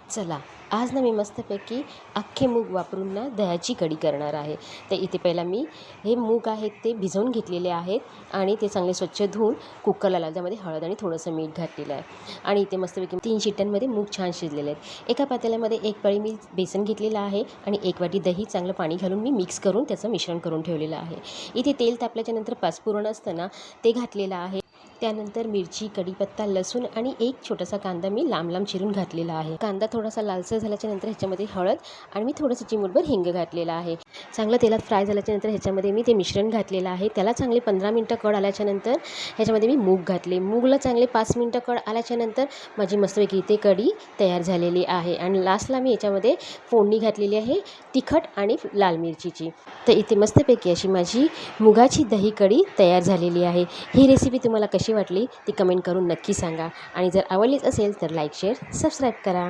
चला, आज ना मी मस्तपैकी अख्खे मूग वापरून ना दह्याची कढी करणार आहे. तर इथे पहिला मी हे मूग आहेत ते भिजवून घेतलेले आहेत आणि ते चांगले स्वच्छ धुवून कुकरला लावले. त्यामध्ये हळद आणि थोडंसं मीठ घातलेलं आहे आणि इथे मस्तपैकी 3 शिट्ट्यांमध्ये मूग छान शिजलेले आहेत. एका पातेल्यामध्ये एक पळी मी बेसन घेतलेलं आहे आणि 1 वाटी दही चांगलं पाणी घालून मी मिक्स करून त्याचं मिश्रण करून ठेवलेलं आहे. इथे तेल तापल्याच्यानंतर पाचफोरन असतं ना ते घातलेलं आहे. त्यानंतर मिरची, कढीपत्ता, लसूण आणि एक छोटासा कांदा मी लांब लांब चिरून घातलेला आहे. कांदा थोडासा लालसर झाल्याच्या नंतर ह्याच्यामध्ये हळद आणि मी थोडंसं चिमूटभर हिंग घातलेला आहे. चांगलं तेलात फ्राय झाल्याच्या नंतर ह्याच्यामध्ये मी ते मिश्रण घातलेलं आहे. त्याला चांगले 15 मिनटं कड आल्याच्यानंतर ह्याच्यामध्ये मी मूग घातले. मूगला चांगले 5 मिनटं कड आल्याच्यानंतर माझी मस्तपैकी इथे कढी तयार झालेली आहे आणि लास्टला मी याच्यामध्ये फोडणी घातलेली आहे तिखट आणि लाल मिरचीची. तर इथे मस्तपैकी अशी माझी मुगाची दही कढी तयार झालेली आहे. ही रेसिपी तुम्हाला कशी वाटली ती कमेंट करून नक्की सांगा आणि जर आवडलीच असेल तर लाईक, शेअर, सबस्क्राईब करा.